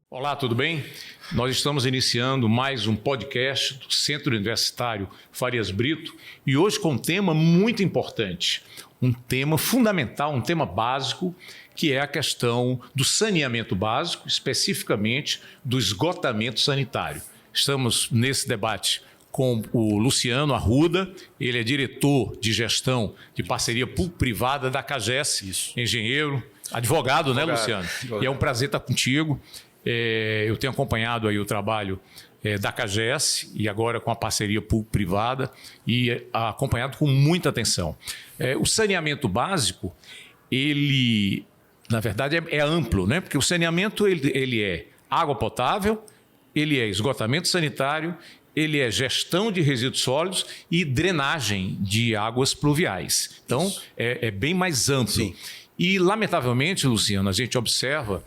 Olá, tudo bem? Nós estamos iniciando mais um podcast do Centro Universitário Farias Brito e hoje com um tema muito importante, um tema fundamental, um tema básico, que é a questão do saneamento básico, especificamente do esgotamento sanitário. Estamos nesse debate com o Luciano Arruda, ele é diretor de gestão de parceria público-privada da CAGES, engenheiro, advogado, né, Luciano? E é um prazer estar contigo. Eu tenho acompanhado aí o trabalho da CAGES e agora com a parceria público-privada e acompanhado com muita atenção. O saneamento básico, ele, na verdade, é amplo, né? Porque o saneamento ele é água potável, ele é esgotamento sanitário, ele é gestão de resíduos sólidos e drenagem de águas pluviais. Então, é bem mais amplo. Sim. E, lamentavelmente, Luciano, a gente observa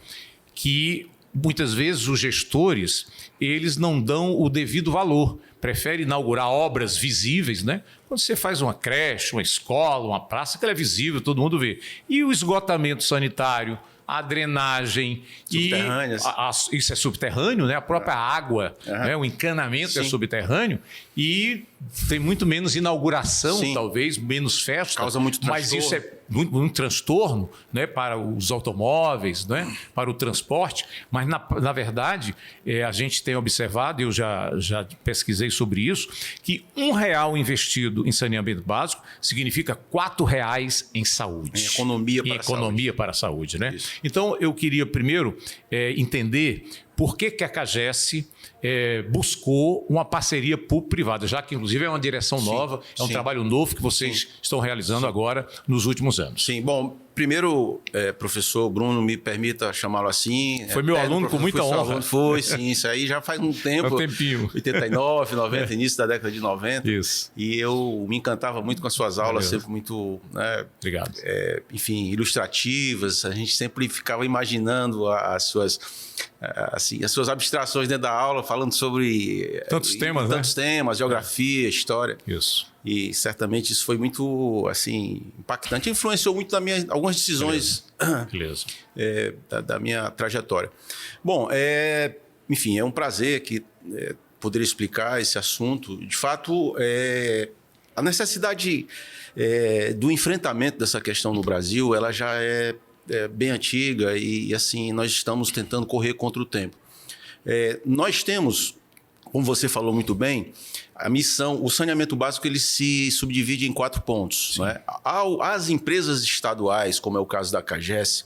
que muitas vezes os gestores, eles não dão o devido valor, preferem inaugurar obras visíveis, né? Quando você faz uma creche, uma escola, uma praça, que ela é visível, todo mundo vê. E o esgotamento sanitário, a drenagem, subterrânea. Isso é subterrâneo, né? A própria água, né? O encanamento é subterrâneo e tem muito menos inauguração, talvez, menos festa. Causa muito transtorno. Mas isso é muito transtorno, né? Para os automóveis, né? Para o transporte. Mas, na verdade, a gente tem observado, eu já pesquisei sobre isso, que R$1 investido em saneamento básico significa R$4 em saúde. Em economia para a saúde, né? Isso. Então, eu queria primeiro entender por que a CAGES buscou uma parceria público-privada, já que, inclusive, é uma direção nova, é um trabalho novo que vocês estão realizando agora nos últimos anos. Sim, bom, primeiro, professor Bruno, me permita chamá-lo assim. Foi meu aluno com muita honra. Foi, sim, isso aí já faz um tempo. Um tempinho. 89, 90, início da década de 90. Isso. E eu me encantava muito com as suas aulas, sempre muito, né, obrigado. Enfim, ilustrativas. A gente sempre ficava imaginando as suas abstrações dentro da aula, falando sobre tantos temas, geografia, história. Isso. E certamente isso foi muito impactante. Influenciou muito algumas decisões da minha trajetória. Bom, enfim, é um prazer poder explicar esse assunto. De fato, a necessidade do enfrentamento dessa questão no Brasil, ela já é bem antiga e assim, nós estamos tentando correr contra o tempo. Nós temos, como você falou muito bem, a missão, o saneamento básico, ele se subdivide em 4 pontos. Né? As empresas estaduais, como é o caso da CAGES,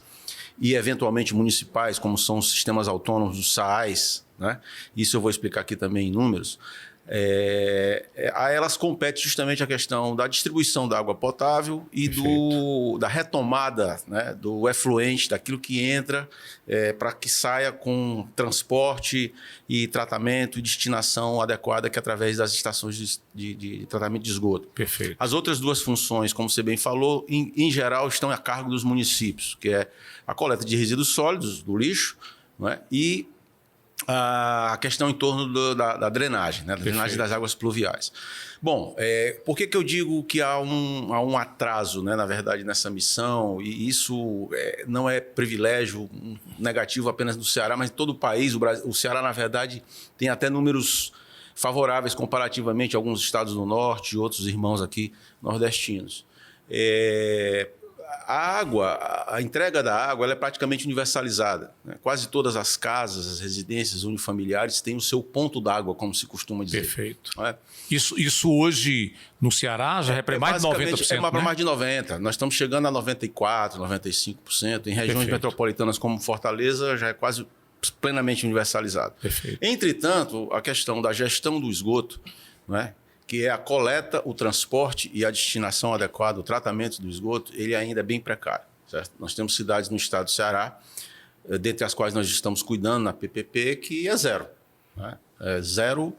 e eventualmente municipais, como são os sistemas autônomos, os SAAIs, né? Isso eu vou explicar aqui também em números. A elas compete justamente a questão da distribuição da água potável e da retomada, né, do efluente, daquilo que entra, para que saia com transporte e tratamento e destinação adequada, que é através das estações de tratamento de esgoto. Perfeito. As outras 2 funções, como você bem falou, em geral estão a cargo dos municípios, que é a coleta de resíduos sólidos, do lixo, né, e a questão em torno da drenagem, né? Da drenagem das águas pluviais. Bom, por que eu digo que há um atraso, né, na verdade, nessa missão? E isso não é privilégio negativo apenas do Ceará, mas em todo o país. O Ceará, na verdade, tem até números favoráveis comparativamente a alguns estados do norte e outros irmãos aqui nordestinos. A entrega da água, ela é praticamente universalizada, né? Quase todas as casas, as residências unifamiliares têm o seu ponto d'água, como se costuma dizer. Perfeito. Não é? Isso hoje no Ceará já representa mais de 90%. Para mais de 90%. Nós estamos chegando a 94%, 95%. Em regiões metropolitanas como Fortaleza já é quase plenamente universalizado. Perfeito. Entretanto, a questão da gestão do esgoto, não é? Que é a coleta, o transporte e a destinação adequada, o tratamento do esgoto, ele ainda é bem precário. Certo? Nós temos cidades no estado do Ceará, dentre as quais nós estamos cuidando na PPP, que é zero. Né? Zero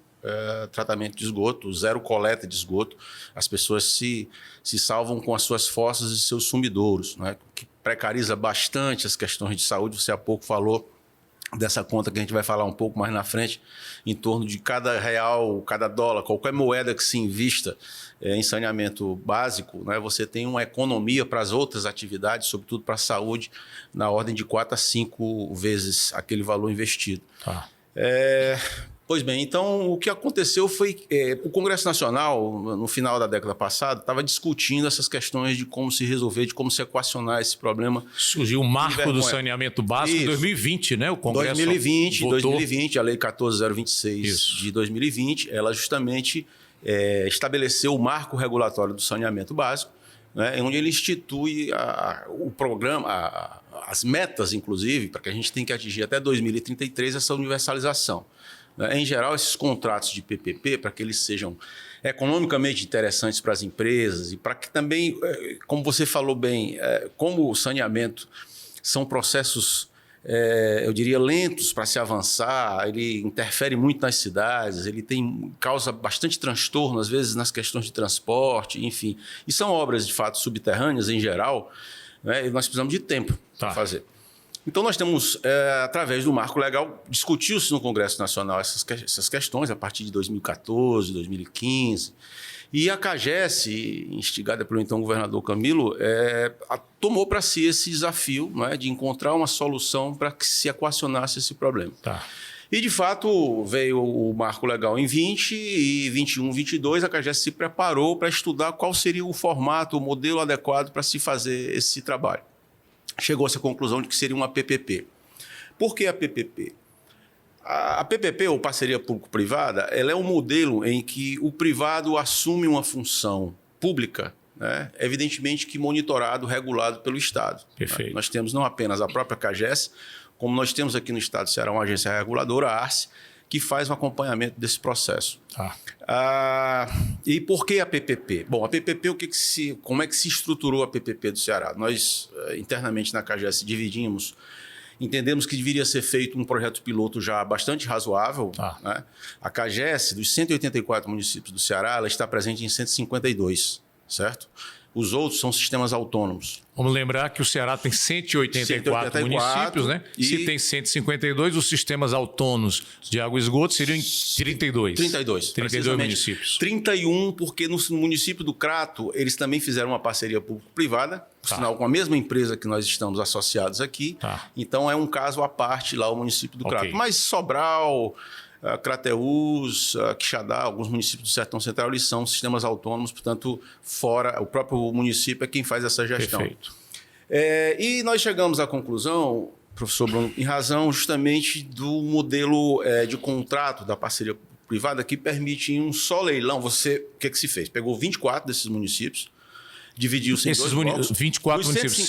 tratamento de esgoto, zero coleta de esgoto. As pessoas se salvam com as suas fossas e seus sumidouros, né? Que precariza bastante as questões de saúde. Você há pouco falou dessa conta que a gente vai falar um pouco mais na frente, em torno de cada real, cada dólar, qualquer moeda que se invista em saneamento básico, né, você tem uma economia para as outras atividades, sobretudo para a saúde, na ordem de 4 a 5 vezes aquele valor investido. Tá. Pois bem, então o que aconteceu foi que o Congresso Nacional, no final da década passada, estava discutindo essas questões de como se resolver, de como se equacionar esse problema. Surgiu o marco do saneamento básico em 2020, né? O Congresso 2020, a Lei 14.026 de 2020, ela justamente estabeleceu o marco regulatório do saneamento básico, né, onde ele institui o programa, as metas, inclusive, para que a gente tenha que atingir até 2033 essa universalização. Em geral, esses contratos de PPP, para que eles sejam economicamente interessantes para as empresas e para que também, como você falou bem, como o saneamento são processos, eu diria, lentos para se avançar, ele interfere muito nas cidades, ele causa bastante transtorno, às vezes, nas questões de transporte, enfim. E são obras, de fato, subterrâneas em geral, né, e nós precisamos de tempo para fazer. Então, nós temos, através do marco legal, discutiu-se no Congresso Nacional essas questões a partir de 2014, 2015. E a CAGES, instigada pelo então governador Camilo, tomou para si esse desafio, não é, de encontrar uma solução para que se equacionasse esse problema. Tá. E, de fato, veio o marco legal em 20 e 21, 22, a CAGES se preparou para estudar qual seria o formato, o modelo adequado para se fazer esse trabalho. Chegou-se à conclusão de que seria uma PPP. Por que a PPP? A PPP, ou parceria público-privada, ela é um modelo em que o privado assume uma função pública, né, evidentemente que monitorado, regulado pelo Estado. Perfeito. Né? Nós temos não apenas a própria CAGES, como nós temos aqui no Estado do Ceará uma agência reguladora, a ARCE, que faz um acompanhamento desse processo. E por que a PPP? Bom, a PPP, como é que se estruturou a PPP do Ceará? Nós, internamente na CAGES, entendemos que deveria ser feito um projeto piloto já bastante razoável. Né? A CAGES, dos 184 municípios do Ceará, ela está presente em 152, certo? Os outros são sistemas autônomos. Vamos lembrar que o Ceará tem 184 municípios, né? Se tem 152, os sistemas autônomos de água e esgoto seriam em 32. 32 municípios. 31, porque no município do Crato, eles também fizeram uma parceria público-privada, por sinal, com a mesma empresa que nós estamos associados aqui. Então, é um caso à parte lá, o município do Crato. Mas Sobral, Crateús, Quixadá, alguns municípios do Sertão Central, eles são sistemas autônomos, portanto, fora, o próprio município é quem faz essa gestão. Perfeito. E nós chegamos à conclusão, professor Bruno, em razão justamente do modelo de contrato da parceria privada que permite em um só leilão, o que se fez? Pegou 24 desses municípios, dividiu-se em dois blocos. 24 municípios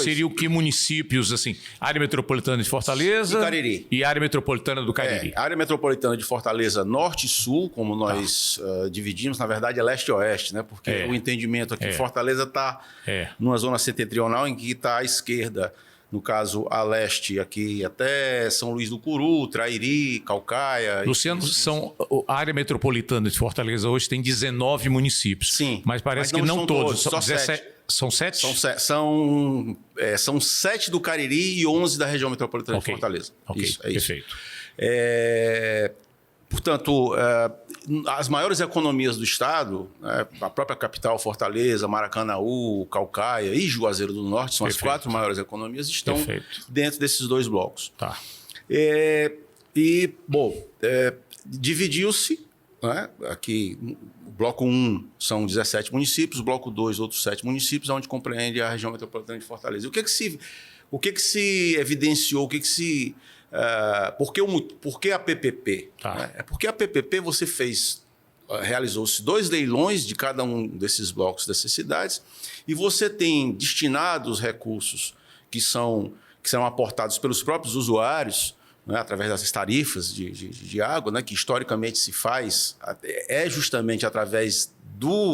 seriam que municípios, assim, área metropolitana de Fortaleza e Cariri. E área metropolitana do Cariri. A área metropolitana de Fortaleza norte e sul, como nós dividimos, na verdade é leste e oeste, né? Porque o entendimento aqui, Fortaleza está numa zona setentrional em que está à esquerda, no caso, a leste, aqui até São Luís do Curu, Trairi, Caucaia. Luciano, a área metropolitana de Fortaleza hoje tem 19 municípios. Sim. Mas parece que não todos. São 17. São 7? São 7 do Cariri e 11 da região metropolitana de Fortaleza. Isso, é isso. Perfeito. Portanto, as maiores economias do Estado, né, a própria capital, Fortaleza, Maracanaú, Caucaia e Juazeiro do Norte, são as 4 maiores economias, estão dentro desses dois blocos. Dividiu-se, né, aqui, o bloco 1 são 17 municípios, o bloco 2, outros 7 municípios, onde compreende a região metropolitana de Fortaleza. E o que se evidenciou, por que a PPP? É porque a PPP realizou-se 2 leilões de cada um desses blocos dessas cidades e você tem destinado os recursos que serão aportados pelos próprios usuários, né, através das tarifas de água, né, que historicamente se faz, justamente através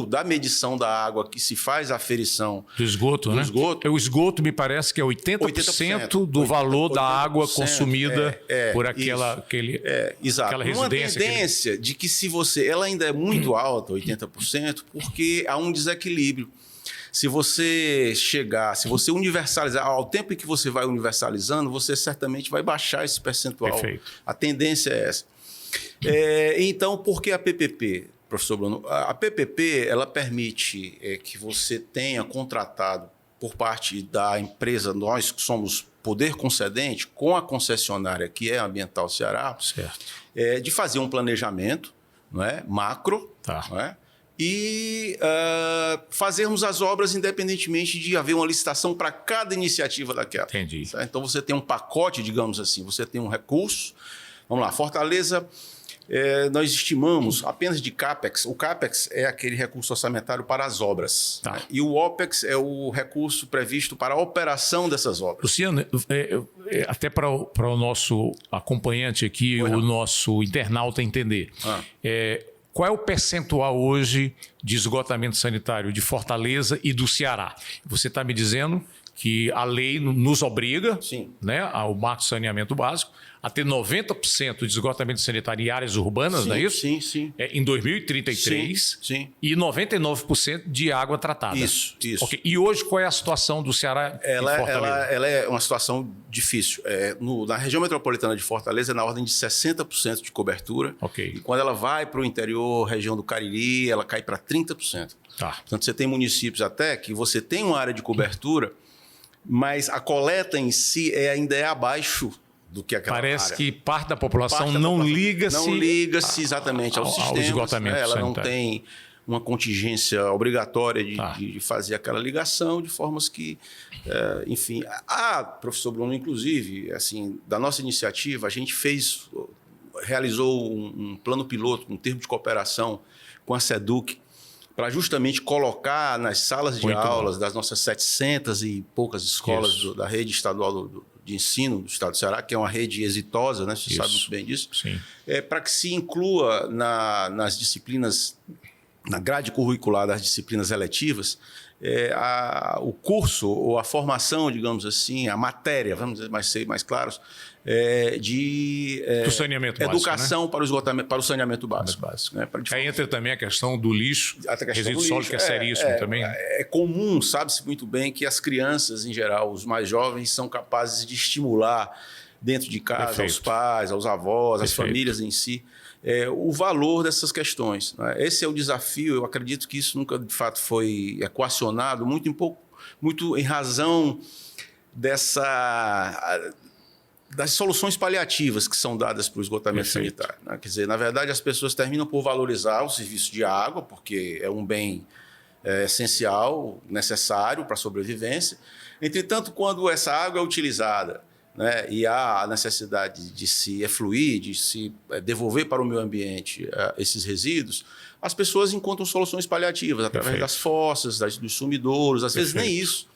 da medição da água que se faz a aferição do esgoto, né? O esgoto me parece que é 80% do valor da água consumida por aquela residência. Uma tendência de que ela ainda é muito alta, 80%, porque há um desequilíbrio. se você universalizar, ao tempo em que você vai universalizando, você certamente vai baixar esse percentual. Perfeito. A tendência é essa. Então, por que a PPP, professor Bruno? A PPP ela permite que você tenha contratado por parte da empresa, nós que somos poder concedente, com a concessionária que é a Ambiental Ceará, certo. De fazer um planejamento, não é, macro, tá. Não é, e fazermos as obras independentemente de haver uma licitação para cada iniciativa daquela. Entendi. Certo? Então, você tem um pacote, digamos assim, você tem um recurso. Vamos lá, Fortaleza, nós estimamos apenas de CAPEX. O CAPEX é aquele recurso orçamentário para as obras. Tá. Né? E o OPEX é o recurso previsto para a operação dessas obras. Luciano, até para o nosso acompanhante aqui, nosso internauta entender. Qual é o percentual hoje de esgotamento sanitário de Fortaleza e do Ceará? Você está me dizendo que a lei nos obriga, né, ao marco de saneamento básico, a ter 90% de esgotamento sanitário em áreas urbanas, não é isso? Sim. Em 2033. Sim. E 99% de água tratada. Isso. Okay. E hoje qual é a situação do Ceará e Fortaleza? Ela é uma situação difícil. Na região metropolitana de Fortaleza é na ordem de 60% de cobertura. Okay. E quando ela vai para o interior, região do Cariri, ela cai para 30%. Tá. Portanto, você tem municípios até que você tem uma área de cobertura, mas a coleta em si ainda é abaixo do que aquela Parece área. Que parte da população não liga-se exatamente ao sistema. Esgotamento ela sanitário. não tem uma contingência obrigatória de fazer aquela ligação, de formas que, enfim... professor Bruno, inclusive, assim, da nossa iniciativa, a gente realizou um plano piloto, um termo de cooperação com a SEDUC, para justamente colocar nas salas de aulas das nossas 700 e poucas escolas da rede estadual de ensino do estado do Ceará, que é uma rede exitosa, né? Você sabe muito bem disso. Sim. Para que se inclua nas disciplinas, na grade curricular das disciplinas eletivas, o curso ou a formação, digamos assim, a matéria, vamos dizer, ser mais claros, do saneamento educação básico, né? para o saneamento básico. Né? Aí entra também a questão do lixo, resíduo sólido, que é seríssimo também. É comum, sabe-se muito bem, que as crianças, em geral, os mais jovens, são capazes de estimular dentro de casa, aos pais, aos avós, às famílias em si, o valor dessas questões. Né? Esse é o desafio. Eu acredito que isso nunca, de fato, foi equacionado, muito em razão das soluções paliativas que são dadas para o esgotamento sanitário. Né? Quer dizer, na verdade, as pessoas terminam por valorizar o serviço de água, porque é um bem essencial, necessário para a sobrevivência. Entretanto, quando essa água é utilizada, né, e há a necessidade de se efluir, de se devolver para o meio ambiente esses resíduos, as pessoas encontram soluções paliativas através das fossas, dos sumidouros, às vezes nem isso.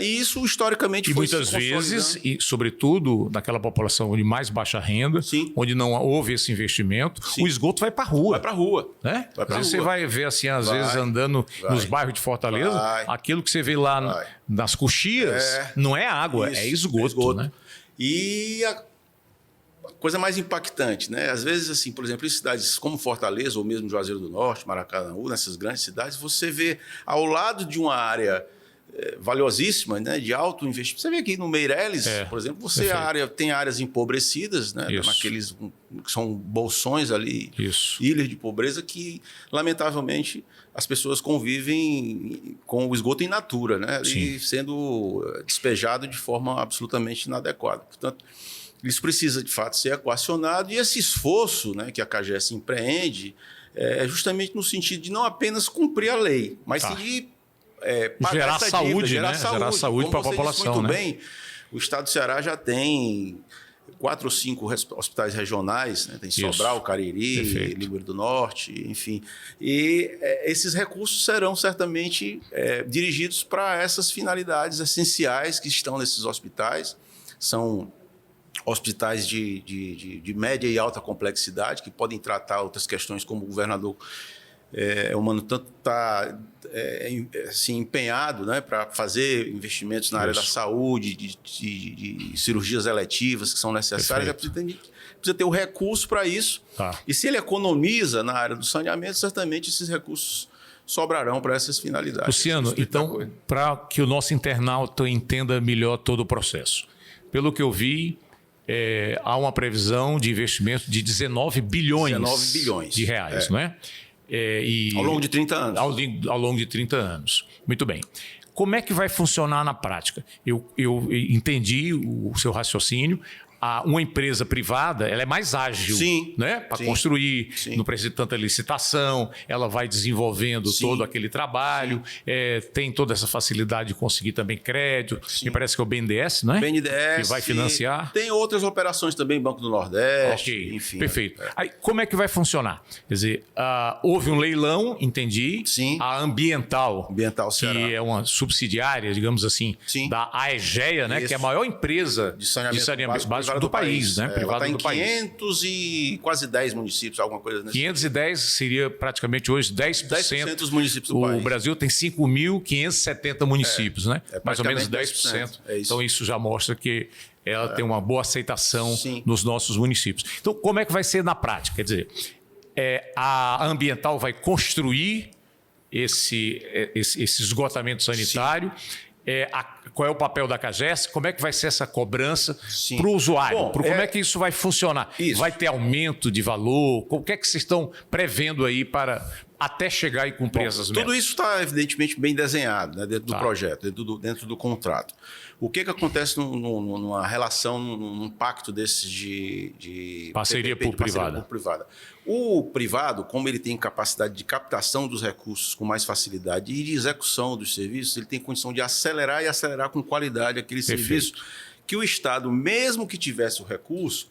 E isso, historicamente, foi muitas vezes, e sobretudo naquela população de mais baixa renda, onde não houve esse investimento, o esgoto vai para a rua. Vai para a rua. Né? Você vai ver, assim, às vezes, andando nos bairros de Fortaleza, aquilo que você vê lá nas coxias não é água, é esgoto. Né? E a coisa mais impactante, né? Às vezes, assim, por exemplo, em cidades como Fortaleza, ou mesmo Juazeiro do Norte, Maracanaú, nessas grandes cidades, você vê ao lado de uma área valiosíssima, né, de alto investimento. Você vê aqui no Meireles, por exemplo, tem áreas empobrecidas, né, naqueles que são bolsões ali, ilhas de pobreza que, lamentavelmente, as pessoas convivem com o esgoto in natura, né, e sendo despejado de forma absolutamente inadequada. Portanto, isso precisa, de fato, ser equacionado, e esse esforço, né, que a CAGES empreende é justamente no sentido de não apenas cumprir a lei, mas sim de gerar saúde, né? Gerar saúde para a população. Muito bem, o estado do Ceará já tem 4 ou 5 hospitais regionais, né? Tem Sobral, Cariri, Líbano do Norte, enfim. E esses recursos serão certamente dirigidos para essas finalidades essenciais que estão nesses hospitais. São hospitais de média e alta complexidade, que podem tratar outras questões, como o governador o Mano tanto está assim, empenhado, né, para fazer investimentos na área da saúde, de cirurgias eletivas que são necessárias. Precisa ter o recurso para isso. E se ele economiza na área do saneamento, certamente esses recursos sobrarão para essas finalidades. Luciano, então, para que o nosso internauta entenda melhor todo o processo. Pelo que eu vi, há uma previsão de investimento de 19 bilhões de reais, não é? Ao longo de 30 anos. Ao longo de 30 anos. Muito bem. Como é que vai funcionar na prática? Eu entendi o seu raciocínio. Uma empresa privada, ela é mais ágil, né? Para construir, não precisa de tanta licitação, ela vai desenvolvendo todo aquele trabalho, tem toda essa facilidade de conseguir também crédito. Me parece que é o BNDES, não é? BNDES. Que vai financiar. Tem outras operações também, Banco do Nordeste, enfim. Perfeito. Aí, como é que vai funcionar? Quer dizer, houve um leilão, entendi. A Ambiental Ceará, que é uma subsidiária, digamos assim, da AEGEA, né? Que é a maior empresa de saneamento básico do país, né? Privada do país. Ela está em 500 e quase 10 municípios, alguma coisa nesse 510 seria praticamente hoje 10% dos municípios do país. O Brasil tem 5.570 municípios, né? Mais ou menos 10%. Então isso já mostra que ela tem uma boa aceitação nos nossos municípios. Então como é que vai ser na prática? Quer dizer, a Ambiental vai construir esse esgotamento sanitário. Qual é o papel da CAGES? Como é que vai ser essa cobrança para o usuário? Como é que isso vai funcionar? Vai ter aumento de valor? O que é que vocês estão prevendo aí para até chegar e cumprir essas metas? Tudo isso está evidentemente bem desenhado, né, dentro do projeto, dentro do contrato. O que acontece numa relação, num pacto desses de parceria público-privada? O privado, como ele tem capacidade de captação dos recursos com mais facilidade e de execução dos serviços, ele tem condição de acelerar com qualidade aquele serviço que o Estado, mesmo que tivesse o recurso,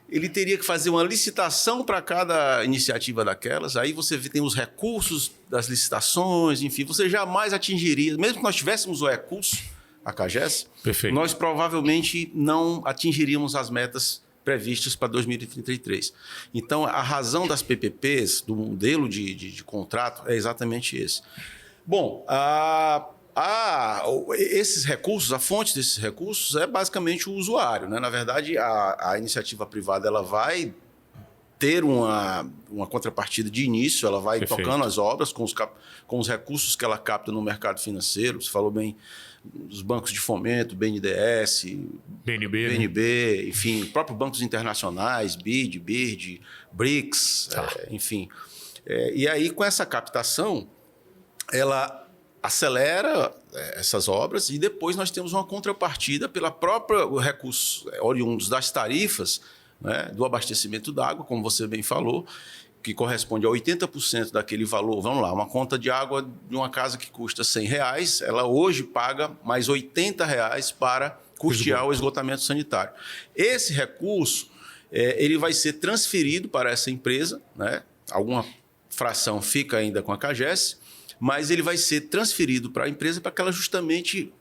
ele teria que fazer uma licitação para cada iniciativa daquelas. Aí você tem os recursos das licitações, enfim, você jamais atingiria, mesmo que nós tivéssemos o recurso, a CAGES, nós provavelmente não atingiríamos as metas previstas para 2033. Então, a razão das PPPs, do modelo de contrato, é exatamente esse. Bom, esses recursos, a fonte desses recursos é basicamente o usuário, né? Na verdade, a iniciativa privada ela vai ter uma contrapartida de início, ela vai tocando as obras com os recursos que ela capta no mercado financeiro. Você falou bem dos bancos de fomento, BNDES, BNB, enfim, próprios bancos internacionais, BID, BIRD, BRICS, enfim. E aí, com essa captação, ela acelera essas obras e depois nós temos uma contrapartida pela própria recursos oriundos das tarifas, né, do abastecimento d'água, como você bem falou, que corresponde a 80% daquele valor. Vamos lá, uma conta de água de uma casa que custa R$100, ela hoje paga mais R$80 para custear o esgotamento sanitário. Esse recurso ele vai ser transferido para essa empresa, né? Alguma fração fica ainda com a CAGES, mas ele vai ser transferido para a empresa para que ela justamente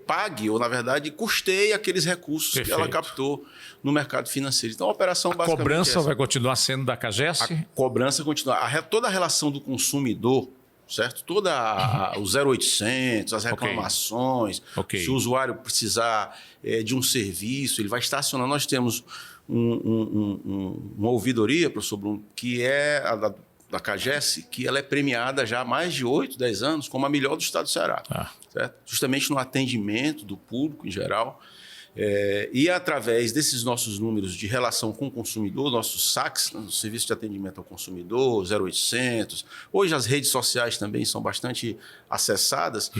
pague, ou na verdade custeie aqueles recursos que ela captou no mercado financeiro. Então a operação basicamente a cobrança vai continuar sendo da CAGES? A cobrança continua. Toda a relação do consumidor, certo? Toda o 0800, as reclamações, se o usuário precisar de um serviço, ele vai estacionar. Nós temos uma ouvidoria, professor Bruno, que é a da CAGES, que ela é premiada já há mais de 8, 10 anos como a melhor do estado do Ceará. Certo? Justamente no atendimento do público em geral. E através desses nossos números de relação com o consumidor, nossos SACs, né, Serviço de Atendimento ao Consumidor, 0800, hoje as redes sociais também são bastante acessadas.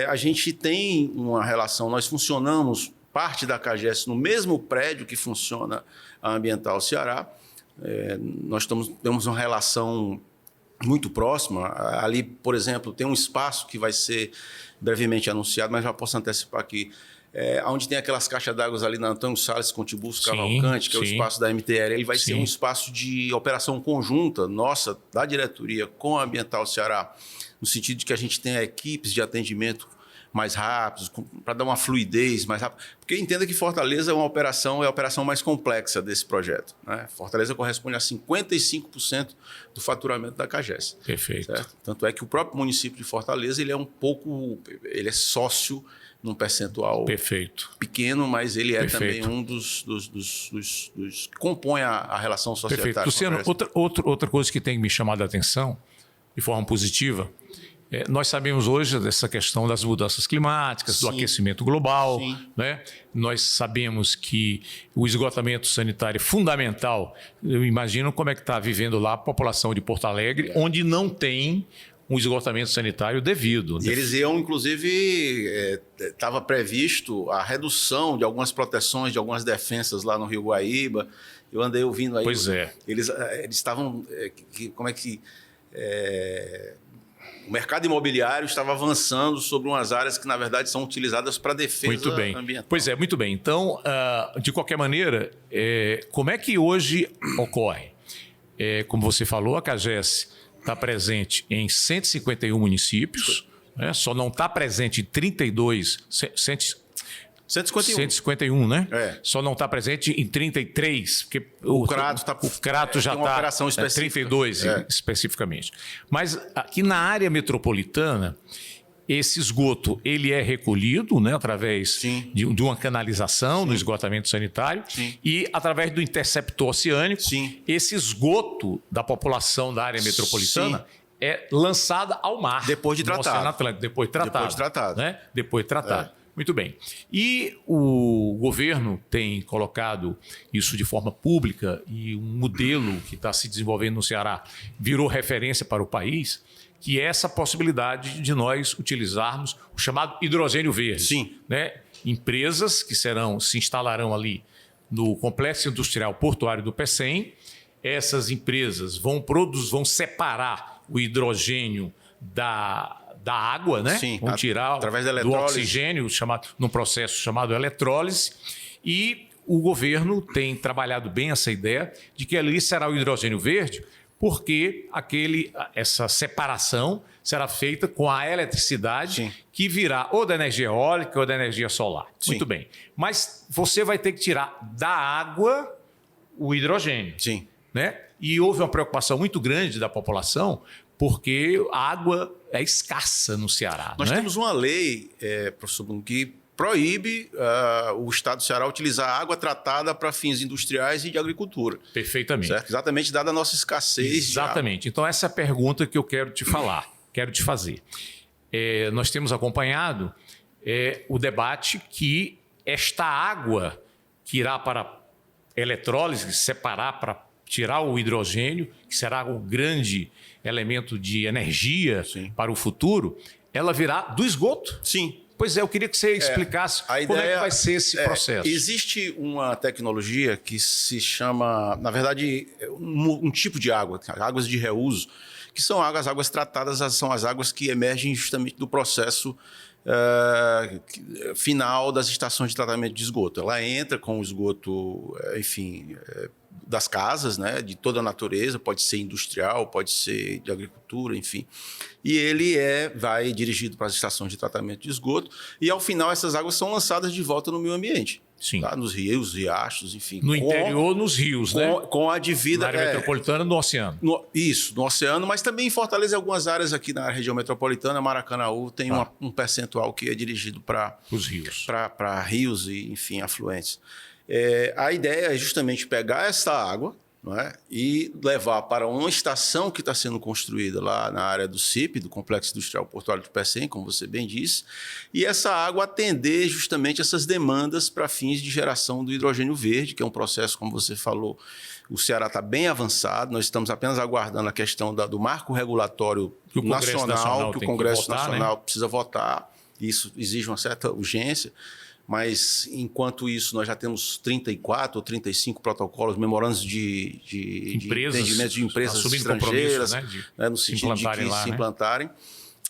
A gente tem uma relação, nós funcionamos, parte da CAGES, no mesmo prédio que funciona a Ambiental Ceará. Nós temos uma relação muito próxima. Ali, por exemplo, tem um espaço que vai ser brevemente anunciado, mas já posso antecipar aqui, onde tem aquelas caixas d'água ali na Antônio Salles com Tiburcio Cavalcante, que é o espaço da MTL. Ele vai ser um espaço de operação conjunta nossa, da diretoria, com a Ambiental Ceará, no sentido de que a gente tenha equipes de atendimento mais rápidos, para dar uma fluidez mais rápida. Porque entenda que Fortaleza é a operação mais complexa desse projeto, né? Fortaleza corresponde a 55% do faturamento da CAGES. Perfeito. Certo? Tanto é que o próprio município de Fortaleza ele é sócio num percentual pequeno, mas ele é também um dos que compõe a relação societária. Luciano, outra coisa que tem me chamado a atenção, de forma positiva. Nós sabemos hoje dessa questão das mudanças climáticas, do aquecimento global, né? Nós sabemos que o esgotamento sanitário é fundamental. Eu imagino como é que está vivendo lá a população de Porto Alegre, onde não tem um esgotamento sanitário devido. E eles iam, inclusive, estava previsto a redução de algumas proteções, de algumas defensas lá no Rio Guaíba. Eu andei ouvindo aí. Pois é. Eles estavam... como é que... o mercado imobiliário estava avançando sobre umas áreas que, na verdade, são utilizadas para defesa ambiental. Pois é, muito bem. Então, de qualquer maneira, como é que hoje ocorre? Como você falou, a CAGES está presente em 151 municípios, né? Só não está presente em 151, né? Só não está presente em 33, porque o Crato já está operação específica. 32 especificamente. Mas aqui na área metropolitana, esse esgoto ele é recolhido, né, através de uma canalização no esgotamento sanitário e através do interceptor oceânico. Esse esgoto da população da área metropolitana é lançado ao mar. Depois de tratado. Oceano Atlântico, depois tratado. Né? Depois tratado. Muito bem. E o governo tem colocado isso de forma pública e um modelo que está se desenvolvendo no Ceará virou referência para o país, que é essa possibilidade de nós utilizarmos o chamado hidrogênio verde. Né? Empresas que se instalarão ali no Complexo Industrial Portuário do Pecém. Essas empresas vão separar o hidrogênio da água, né? Vão tirar através da do oxigênio num processo chamado eletrólise. E o governo tem trabalhado bem essa ideia de que ali será o hidrogênio verde, porque essa separação será feita com a eletricidade que virá ou da energia eólica ou da energia solar. Muito bem. Mas você vai ter que tirar da água o hidrogênio. Né? E houve uma preocupação muito grande da população, porque a água é escassa no Ceará. Nós temos uma lei, professor Bruno, que proíbe o Estado do Ceará utilizar água tratada para fins industriais e de agricultura. Perfeitamente. Certo? Exatamente, dada a nossa escassez. Exatamente. Então, essa é a pergunta que eu quero te fazer. Nós temos acompanhado o debate que esta água que irá para eletrólise, separar para tirar o hidrogênio, que será o grande elemento de energia para o futuro, ela virá do esgoto. Pois eu queria que você explicasse como é que vai ser esse processo. Existe uma tecnologia que se chama, na verdade, um tipo de água, águas de reuso, que são águas tratadas, são as águas que emergem justamente do processo final das estações de tratamento de esgoto. Ela entra com o esgoto, das casas, né, de toda a natureza, pode ser industrial, pode ser de agricultura, enfim. E ele vai dirigido para as estações de tratamento de esgoto e, ao final, essas águas são lançadas de volta no meio ambiente. Tá? Nos rios, riachos, enfim. No interior, nos rios, né? Com a devida... Na área metropolitana, no oceano. No oceano, mas também em Fortaleza, algumas áreas aqui na região metropolitana, Maracanaú, tem um percentual que é dirigido para os rios. Para rios e, enfim, afluentes. A ideia é justamente pegar essa água, não é? E levar para uma estação que está sendo construída lá na área do CIP, do Complexo Industrial Portuário do Pecém, como você bem disse, e essa água atender justamente essas demandas para fins de geração do hidrogênio verde, que é um processo, como você falou, o Ceará está bem avançado, nós estamos apenas aguardando a questão do marco regulatório nacional, que o Congresso Nacional precisa votar, isso exige uma certa urgência. Mas, enquanto isso, nós já temos 34 ou 35 protocolos, memorandos de entendimento de empresas estrangeiras, né, no sentido de que se implantarem.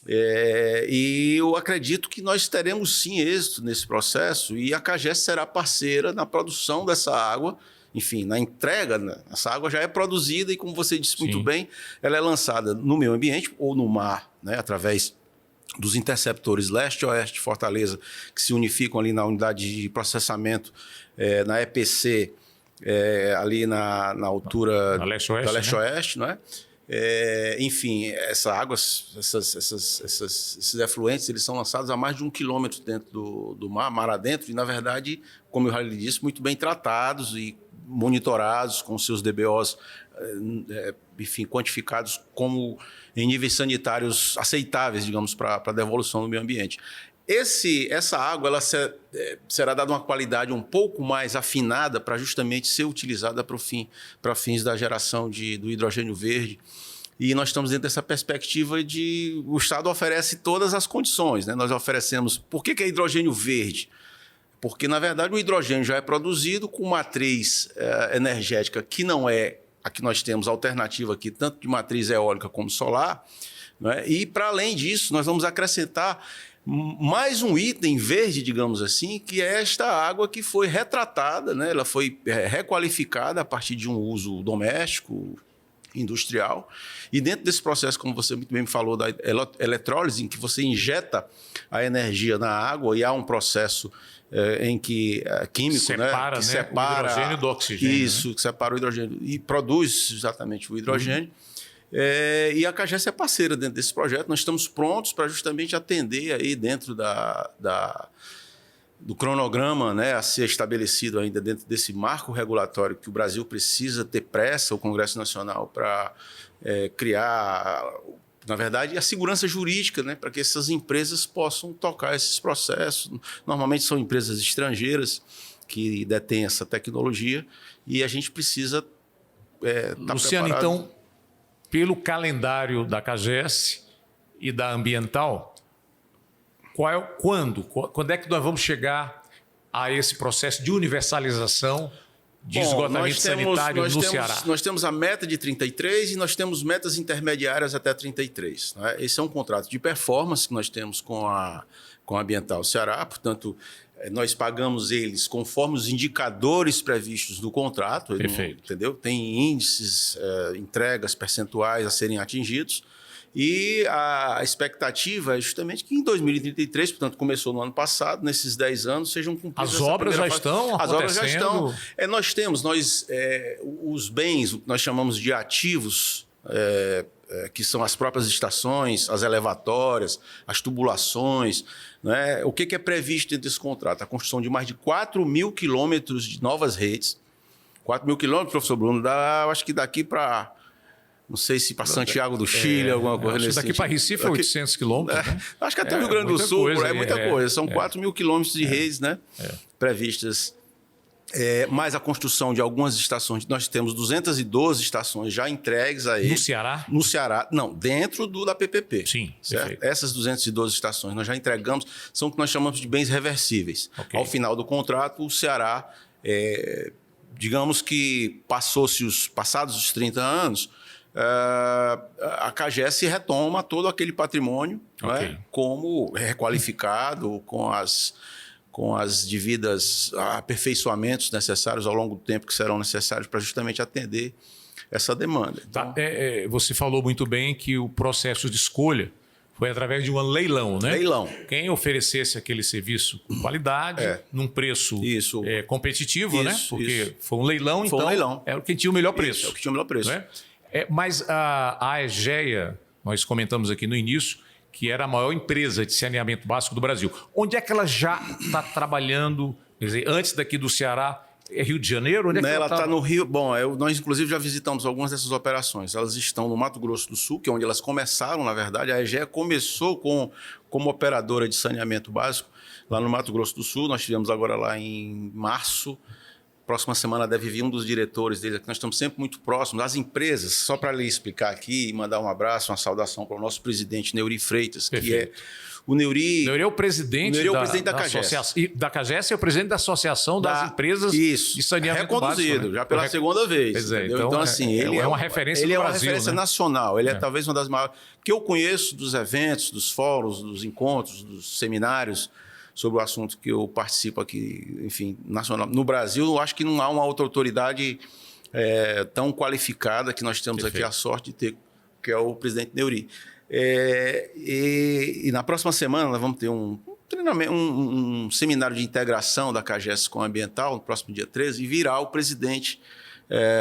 E eu acredito que nós teremos, sim, êxito nesse processo e a CAGES será parceira na produção dessa água, enfim, na entrega. Né? Essa água já é produzida e, como você disse muito bem, ela é lançada no meio ambiente ou no mar, né, através dos interceptores leste e oeste de Fortaleza, que se unificam ali na unidade de processamento, na EPC, ali na altura da leste-oeste, leste-oeste, não é? Enfim, essa água, esses efluentes, eles são lançados a mais de 1 quilômetro dentro do mar adentro, e, na verdade, como eu já lhe disse, muito bem tratados e monitorados com seus DBOs, enfim, quantificados como em níveis sanitários aceitáveis, digamos, para a devolução do meio ambiente. Essa água ela será dada uma qualidade um pouco mais afinada para justamente ser utilizada para fins da geração do hidrogênio verde. E nós estamos dentro dessa perspectiva de o Estado oferece todas as condições, né? Nós oferecemos... Por que é hidrogênio verde? Porque, na verdade, o hidrogênio já é produzido com matriz energética que não é a que nós temos alternativa aqui, tanto de matriz eólica como solar, né? E, para além disso, nós vamos acrescentar mais um item verde, digamos assim, que é esta água que foi retratada, né? Ela foi requalificada a partir de um uso doméstico, industrial. E dentro desse processo, como você muito bem me falou, da eletrólise, em que você injeta a energia na água e há um processo em que químico, separa, né? Que né? separa o hidrogênio do oxigênio. Isso, né? que separa o hidrogênio e produz exatamente o hidrogênio. E a CAGES é parceira dentro desse projeto. Nós estamos prontos para justamente atender aí dentro do cronograma, né, a ser estabelecido ainda dentro desse marco regulatório que o Brasil precisa ter pressa, o Congresso Nacional, para criar, na verdade, a segurança jurídica, né, para que essas empresas possam tocar esses processos. Normalmente são empresas estrangeiras que detêm essa tecnologia e a gente precisa estar Luciano, preparado. então, pelo calendário da CAGES e da Ambiental, quando é que nós vamos chegar a esse processo de universalização de esgotamento sanitário no Ceará? Nós temos a meta de 33 e nós temos metas intermediárias até 33. Né? Esse é um contrato de performance que nós temos com a Ambiental Ceará, portanto, nós pagamos eles conforme os indicadores previstos no contrato. Perfeito. Entendeu? Tem índices, entregas percentuais a serem atingidos. E a expectativa é justamente que em 2033, portanto, começou no ano passado, nesses 10 anos, sejam cumpridas. As obras já estão acontecendo? As obras já estão. Nós temos os bens, o que nós chamamos de ativos, que são as próprias estações, as elevatórias, as tubulações. Né? O que é previsto dentro desse contrato? A construção de mais de 4 mil quilômetros de novas redes. 4 mil quilômetros, professor Bruno, eu acho que daqui para... Não sei se para Santiago do Chile, alguma coisa nesse daqui para Recife é 800 quilômetros. Né? Acho que até o Rio Grande do Sul, é muita coisa. São 4 mil quilômetros de redes, né? Previstas. Mais a construção de algumas estações. Nós temos 212 estações já entregues aí. No Ceará? No Ceará. Não, dentro da PPP. Sim, certo? Essas 212 estações nós já entregamos, são o que nós chamamos de bens reversíveis. Okay. Ao final do contrato, o Ceará, digamos que passados os 30 anos, a CAGES retoma todo aquele patrimônio, okay, né, como requalificado, com as devidas aperfeiçoamentos necessários ao longo do tempo que serão necessários para justamente atender essa demanda. Então, você falou muito bem que o processo de escolha foi através de um leilão, né? Leilão. Quem oferecesse aquele serviço com qualidade, num preço competitivo, né? Porque foi um leilão, então era quem tinha o melhor preço. Isso, é o que tinha o melhor preço. Né? Mas a EGEA, nós comentamos aqui no início, que era a maior empresa de saneamento básico do Brasil. Onde é que ela já está trabalhando? Quer dizer, antes daqui do Ceará, é Rio de Janeiro? Onde é que ela está no Rio. Bom, nós inclusive já visitamos algumas dessas operações. Elas estão no Mato Grosso do Sul, que é onde elas começaram, na verdade. A EGEA começou como operadora de saneamento básico lá no Mato Grosso do Sul. Nós tivemos agora lá em março. Próxima semana deve vir um dos diretores deles, que nós estamos sempre muito próximos. As empresas, só para lhe explicar aqui e mandar um abraço, uma saudação para o nosso presidente, Neuri Freitas, Perfeito. que o Neuri... Neuri é o presidente da CAGES. Da CAGES é o presidente da Associação das Empresas de Saneamento Reconduzido, Básico, né? já pela segunda vez. Então assim, ele é uma referência no Brasil. Ele é uma Brasil, referência né? nacional. Ele é talvez uma das maiores... Que eu conheço dos eventos, dos fóruns, dos encontros, dos seminários sobre o assunto que eu participo aqui, enfim, nacional. No Brasil, eu acho que não há uma outra autoridade tão qualificada que nós temos aqui a sorte de ter, que é o presidente Neuri. E na próxima semana nós vamos ter um treinamento, um seminário de integração da CAGES com a Ambiental, no próximo dia 13, e virá o presidente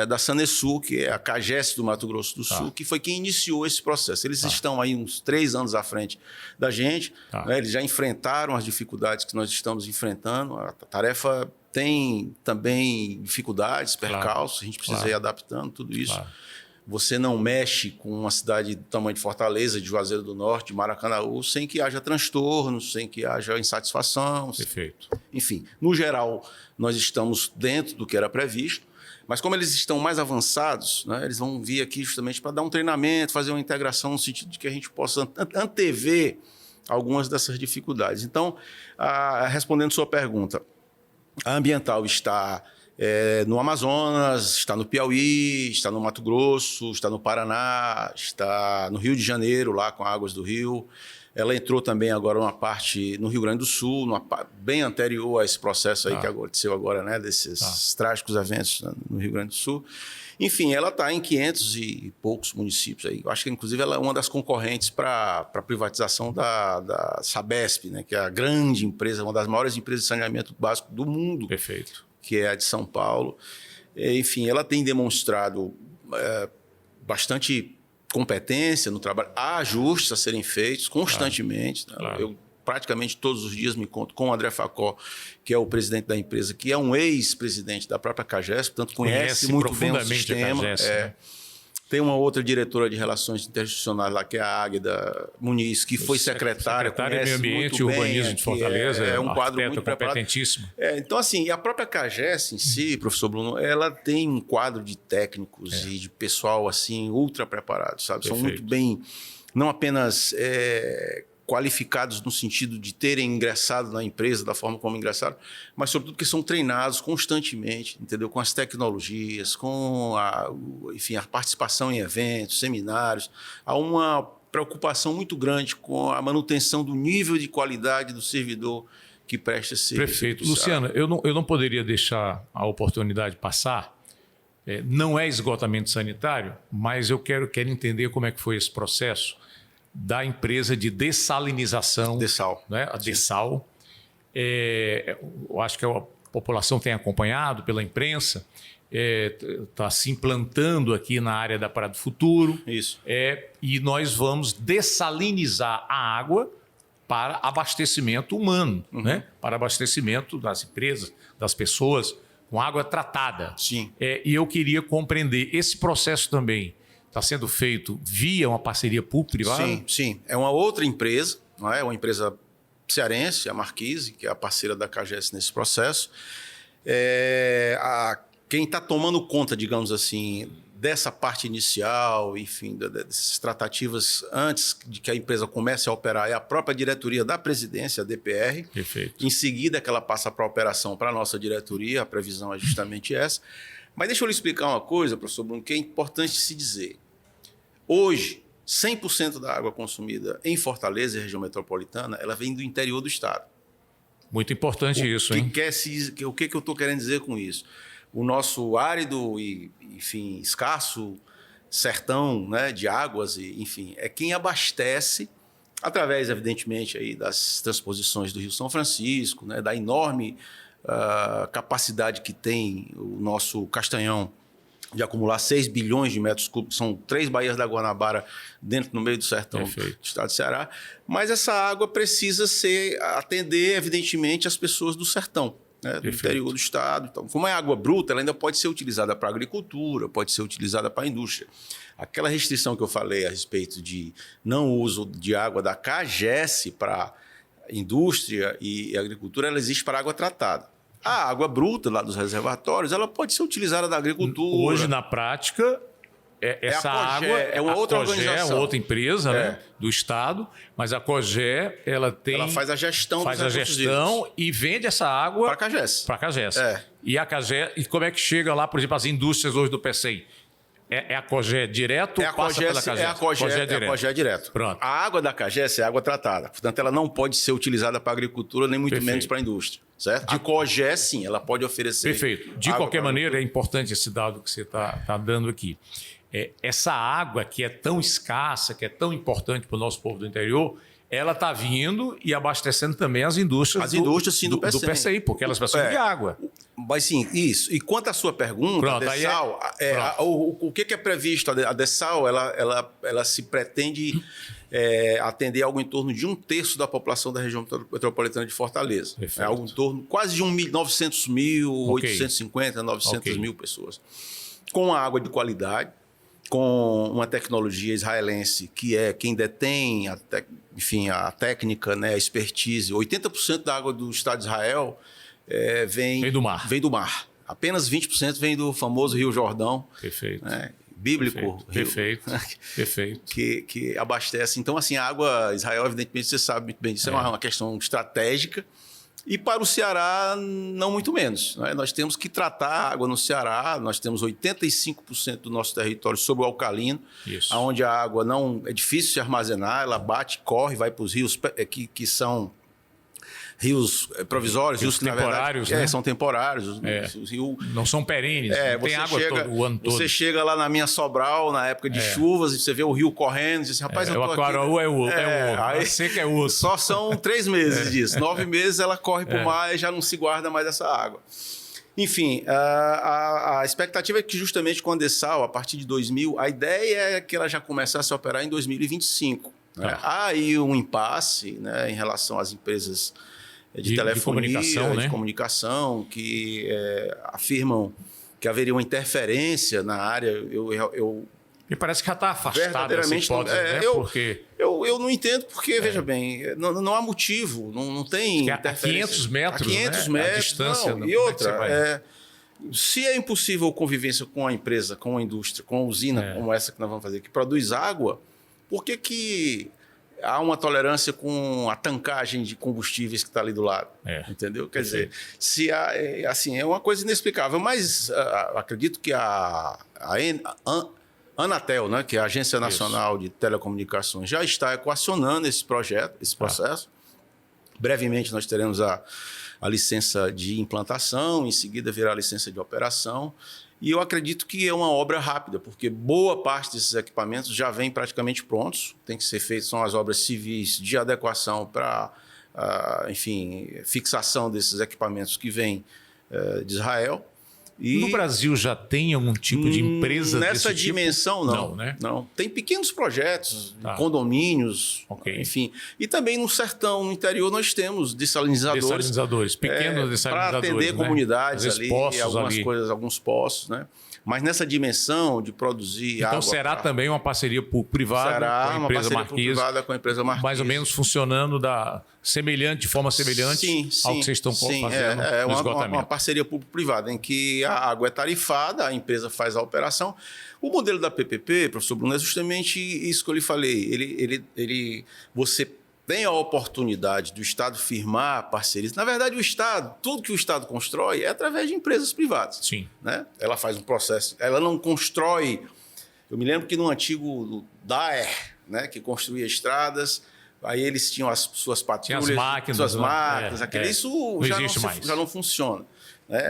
da Sanesul, que é a CAGES do Mato Grosso do Sul, que foi quem iniciou esse processo. Eles estão aí uns 3 anos à frente da gente, né? Eles já enfrentaram as dificuldades que nós estamos enfrentando. A tarefa tem também dificuldades, percalços, a gente precisa ir adaptando tudo isso. Você não mexe com uma cidade do tamanho de Fortaleza, de Juazeiro do Norte, de Maracanaú, sem que haja transtornos, sem que haja insatisfação. Perfeito. Enfim, no geral, nós estamos dentro do que era previsto, mas como eles estão mais avançados, né, eles vão vir aqui justamente para dar um treinamento, fazer uma integração no sentido de que a gente possa antever algumas dessas dificuldades. Então, respondendo sua pergunta, a Ambiental está no Amazonas, está no Piauí, está no Mato Grosso, está no Paraná, está no Rio de Janeiro, lá com Águas do Rio. Ela entrou também agora uma parte no Rio Grande do Sul, bem anterior a esse processo aí que aconteceu agora, né, desses trágicos eventos no Rio Grande do Sul. Enfim, ela está em 500 e poucos municípios aí. Eu acho que, inclusive, ela é uma das concorrentes para a privatização da Sabesp, né, que é a grande empresa, uma das maiores empresas de saneamento básico do mundo. Perfeito. Que é a de São Paulo. Enfim, ela tem demonstrado bastante competência no trabalho. Há ajustes a serem feitos constantemente. Claro. Eu praticamente todos os dias me encontro com o André Facó, que é o presidente da empresa, que é um ex-presidente da própria CAGES, portanto conhece muito bem o sistema. A CAGES, né? Tem uma outra diretora de Relações Interinstitucionais lá, que é a Águeda Muniz, que foi secretária de Meio Ambiente e Urbanismo de Fortaleza. É um quadro muito competentíssimo. Então, assim, a própria CAGES em si, professor Bruno, ela tem um quadro de técnicos e de pessoal assim ultra preparado, sabe? Perfeito. São muito bem, não apenas qualificados no sentido de terem ingressado na empresa da forma como ingressaram, mas sobretudo que são treinados constantemente, entendeu? Com as tecnologias, com enfim, a participação em eventos, seminários. Há uma preocupação muito grande com a manutenção do nível de qualidade do servidor que presta esse serviço. Perfeito. Luciano, eu não poderia deixar a oportunidade passar. Não é esgotamento sanitário, mas eu quero entender como é que foi esse processo da empresa de dessalinização. Dessal. Né? A Dessal. Eu acho que a população tem acompanhado pela imprensa, está se implantando aqui na área da Praia do Futuro. Isso. E nós vamos dessalinizar a água para abastecimento humano, né? Para abastecimento das empresas, das pessoas, com água tratada. Sim. E eu queria compreender esse processo também. Está sendo feito via uma parceria público-privada? Sim. É uma outra empresa, não é? Uma empresa cearense, a Marquise, que é a parceira da CAGES nesse processo. Quem está tomando conta, digamos assim, dessa parte inicial, enfim, dessas tratativas antes de que a empresa comece a operar é a própria diretoria da presidência, a DPR. Perfeito. Em seguida, que ela passa para a operação para a nossa diretoria, a previsão é justamente essa. Mas deixa eu lhe explicar uma coisa, professor Bruno, que é importante se dizer. Hoje, 100% da água consumida em Fortaleza e região metropolitana, ela vem do interior do estado. Muito importante isso, hein? O que eu estou querendo dizer com isso? O nosso árido e, enfim, escasso sertão, né, de águas, enfim, é quem abastece, através, evidentemente, aí, das transposições do Rio São Francisco, né, da enorme capacidade que tem o nosso Castanhão de acumular 6 bilhões de metros cúbicos, são 3 baías da Guanabara no meio do sertão do estado de Ceará, mas essa água precisa atender, evidentemente, as pessoas do sertão, né, do interior do estado. Então, como é água bruta, ela ainda pode ser utilizada para a agricultura, pode ser utilizada para a indústria. Aquela restrição que eu falei a respeito de não uso de água da CAGES para indústria e agricultura, ela existe para água tratada. A água bruta lá dos reservatórios, ela pode ser utilizada na agricultura. Hoje, na prática, essa água é uma outra organização. É uma outra empresa, né, do Estado, mas a COGÉ, ela faz a gestão e vende essa água para a CAGES. E a CAGES, e como é que chega lá, por exemplo, as indústrias hoje do PCI? É a COGÉ direto ou passa pela CAGES? É a COGÉ direto. Pronto. A água da CAGES é água tratada. Portanto, ela não pode ser utilizada para a agricultura, nem muito menos para a indústria. Certo? De COGÉ, sim, ela pode oferecer. Perfeito. De qualquer maneira, é importante esse dado que você está dando aqui. Essa água que é tão escassa, que é tão importante para o nosso povo do interior, ela está vindo e abastecendo também as indústrias, do PCI, porque elas precisam de água. Mas sim, isso. E quanto à sua pergunta, Pronto, a Dessal, o que é previsto? A Dessal, ela se pretende atender algo em torno de 1/3 da população da região metropolitana de Fortaleza. Perfeito. É algo em torno quase de 900 mil, 850, 900 mil pessoas. Com água de qualidade, com uma tecnologia israelense que é quem detém a técnica, né, a expertise. 80% da água do Estado de Israel vem do mar. Vem do mar. Apenas 20% vem do famoso Rio Jordão. Perfeito. Né, bíblico. Perfeito. Rio, Perfeito. Que abastece. Então, assim, a água Israel, evidentemente, você sabe muito bem disso, é uma questão estratégica. E para o Ceará, não muito menos. Né? Nós temos que tratar a água no Ceará. Nós temos 85% do nosso território sob o alcalino, onde a água não é difícil se armazenar, ela bate, corre, vai para os rios que são rios provisórios, rios que, temporários, na verdade, né? São temporários. Os rios não são perenes, não tem água o ano todo. Você chega lá na minha Sobral, na época de chuvas, e você vê o rio correndo, e diz assim, rapaz, eu tô aqui. O Aquaraú é o aí seca é osso. Só são 3 meses disso. 9 meses ela corre para o mar e já não se guarda mais essa água. Enfim, a expectativa é que justamente com a Dessal, a partir de 2000, a ideia é que ela já começasse a operar em 2025. Né? Há aí um impasse, né, em relação às empresas de telefonia, de comunicação, que afirmam que haveria uma interferência na área. Me parece que já está afastado essa hipótese, né? Eu não entendo porque, veja bem, não há motivo, não tem interferência. A 500 metros, a 500 metros, a distância. Não, e outra, se é impossível convivência com a empresa, com a indústria, com a usina como essa que nós vamos fazer, que produz água, por que há uma tolerância com a tancagem de combustíveis que está ali do lado? Entendeu? Quer dizer, se há, assim, é uma coisa inexplicável, mas acredito que a Anatel, né, que é a Agência Nacional de Telecomunicações, já está equacionando esse processo. Brevemente nós teremos a licença de implantação, em seguida virá a licença de operação. E eu acredito que é uma obra rápida, porque boa parte desses equipamentos já vem praticamente prontos. Tem que ser feito, são as obras civis de adequação para, fixação desses equipamentos que vêm de Israel. E no Brasil já tem algum tipo de empresa nessa dimensão, tipo? Não, né? Não. Tem pequenos projetos, condomínios, enfim. E também no sertão, no interior, nós temos dessalinizadores, pequenos dessalinizadores. Para atender comunidades ali, algumas coisas, alguns poços, né? Mas nessa dimensão de produzir água... Então será também uma parceria privada com a empresa Marquise, privada com a empresa Marquise. Mais ou menos funcionando de forma semelhante ao que vocês estão fazendo no esgotamento. Uma parceria público-privada, em que a água é tarifada, a empresa faz a operação. O modelo da PPP, professor Bruno, é justamente isso que eu lhe falei. Você tem a oportunidade do Estado firmar parcerias. Na verdade, o Estado, tudo que o Estado constrói é através de empresas privadas. Sim. Né? Ela faz um processo, ela não constrói... Eu me lembro que no antigo DAER, né, que construía estradas, aí eles tinham as suas patrulhas, suas máquinas, isso já não funciona.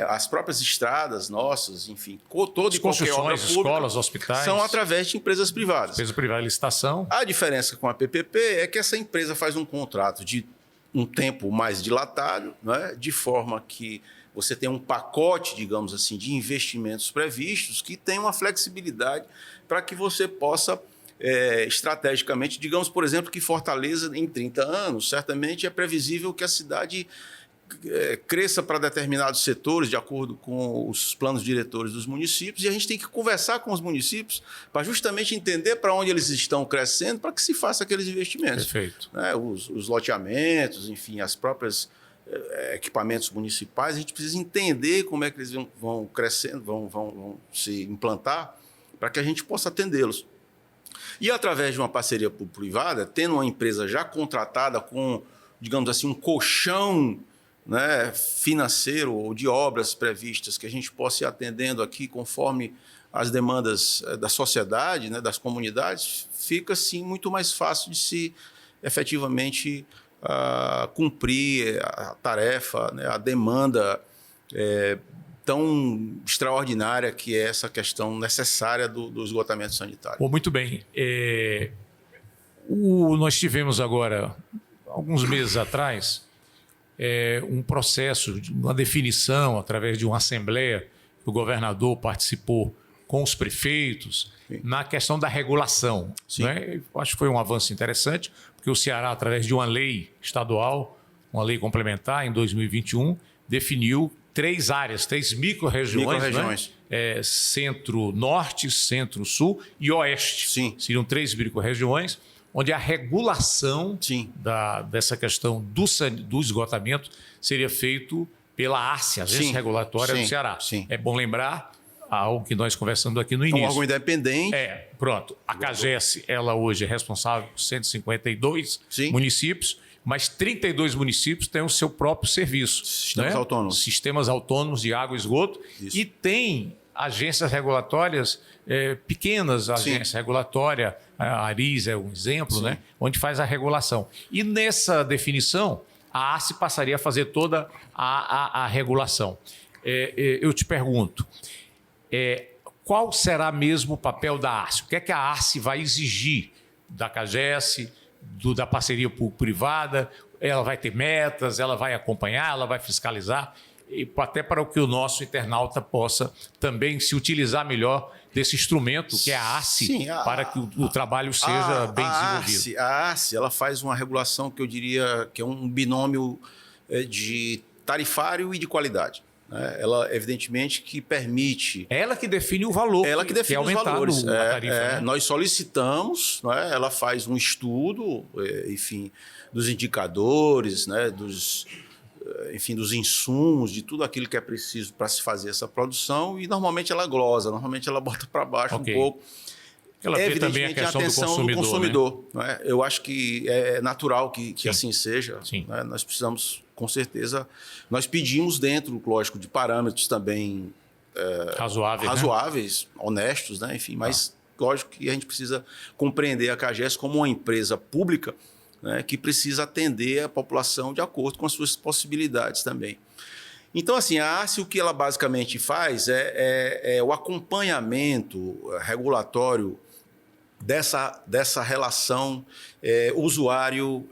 As próprias estradas nossas, enfim, toda e qualquer obra pública, escolas, hospitais, são através de empresas privadas. Empresa privada, licitação. A diferença com a PPP é que essa empresa faz um contrato de um tempo mais dilatado, né, de forma que você tem um pacote, digamos assim, de investimentos previstos que tem uma flexibilidade para que você possa, estrategicamente, digamos, por exemplo, que Fortaleza, em 30 anos, certamente é previsível que a cidade cresça para determinados setores, de acordo com os planos diretores dos municípios, e a gente tem que conversar com os municípios para justamente entender para onde eles estão crescendo, para que se faça aqueles investimentos. Perfeito. Os loteamentos, enfim, as próprias equipamentos municipais, a gente precisa entender como é que eles vão crescendo, vão se implantar, para que a gente possa atendê-los. E através de uma parceria público-privada, tendo uma empresa já contratada com, digamos assim, um colchão, né, financeiro ou de obras previstas, que a gente possa ir atendendo aqui conforme as demandas da sociedade, né, das comunidades, fica assim muito mais fácil de se efetivamente cumprir a tarefa, né, a demanda tão extraordinária que é essa questão necessária do esgotamento sanitário. Bom, muito bem. Nós tivemos agora, alguns meses atrás, um processo, uma definição através de uma assembleia que o governador participou com os prefeitos, sim, na questão da regulação. Né? Acho que foi um avanço interessante, porque o Ceará, através de uma lei estadual, uma lei complementar, em 2021, definiu 3 áreas, 3 micro-regiões. Né? Centro-Norte, Centro-Sul e Oeste. Sim. Seriam 3 micro-regiões, onde a regulação dessa questão do esgotamento seria feito pela ACE, Agência Regulatória do Ceará. Sim. É bom lembrar algo que nós conversamos aqui no início. É um órgão independente. Pronto. A CAGES, ela hoje é responsável por 152 municípios, mas 32 municípios têm o seu próprio serviço. Sistemas autônomos. Sistemas autônomos de água e esgoto. Isso. E tem agências regulatórias, pequenas agências regulatórias, a ARIS é um exemplo, né? Onde faz a regulação. E nessa definição, a ACE passaria a fazer toda a regulação. Eu te pergunto, qual será mesmo o papel da ACE? O que é que a ACE vai exigir da CAGES, da parceria público-privada? Ela vai ter metas, ela vai acompanhar, ela vai fiscalizar, e até para que o nosso internauta possa também se utilizar melhor desse instrumento que é a ACE, para que o trabalho seja bem desenvolvido. A ACE, ela faz uma regulação que eu diria que é um binômio de tarifário e de qualidade. Ela, evidentemente, que permite... Ela que define o valor. Ela que define os valores. A tarifa, né? Nós solicitamos, né? Ela faz um estudo, enfim, dos indicadores, né? dos insumos, de tudo aquilo que é preciso para se fazer essa produção, e normalmente ela glosa, normalmente ela bota para baixo um pouco. Ela vê também a questão do consumidor. Né? Eu acho que é natural que assim seja. Né? Nós precisamos, com certeza, nós pedimos dentro, lógico, de parâmetros também razoáveis, né? Honestos, né? Enfim, mas lógico que a gente precisa compreender a CAGES como uma empresa pública, né, que precisa atender a população de acordo com as suas possibilidades também. Então, assim, a ACE, o que ela basicamente faz é o acompanhamento regulatório dessa relação usuário,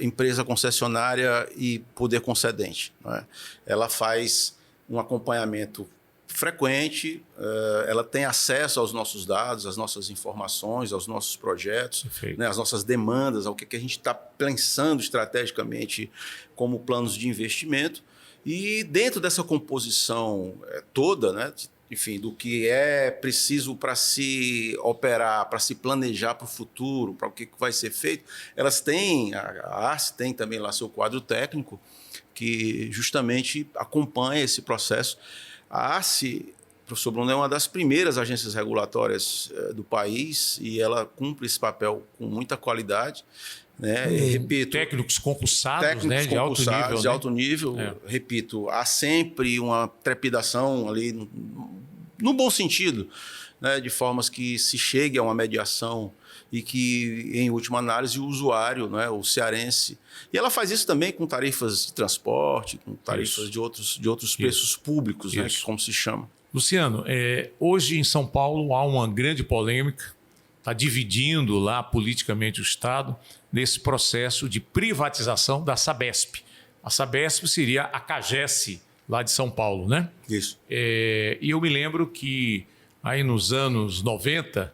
empresa concessionária e poder concedente. Né? Ela faz um acompanhamento frequente, ela tem acesso aos nossos dados, às nossas informações, aos nossos projetos, né, às nossas demandas, ao que a gente está pensando estrategicamente como planos de investimento. E dentro dessa composição toda, né, enfim, do que é preciso para se operar, para se planejar para o futuro, para o que vai ser feito, elas têm, a ACE tem também lá seu quadro técnico, que justamente acompanha esse processo. A ACE, professor Bruno, é uma das primeiras agências regulatórias do país, e ela cumpre esse papel com muita qualidade. Né? Repito, técnicos concursados, né? De alto nível. De alto nível. Repito, há sempre uma trepidação ali, no bom sentido, né? De formas que se chegue a uma mediação e que, em última análise, o usuário, né? O cearense... E ela faz isso também com tarifas de transporte, com tarifas de outros preços públicos, né? Como se chama. Luciano, hoje em São Paulo há uma grande polêmica, está dividindo lá politicamente o Estado nesse processo de privatização da Sabesp. A Sabesp seria a CAGES lá de São Paulo, né? Isso. E eu me lembro que aí nos anos 90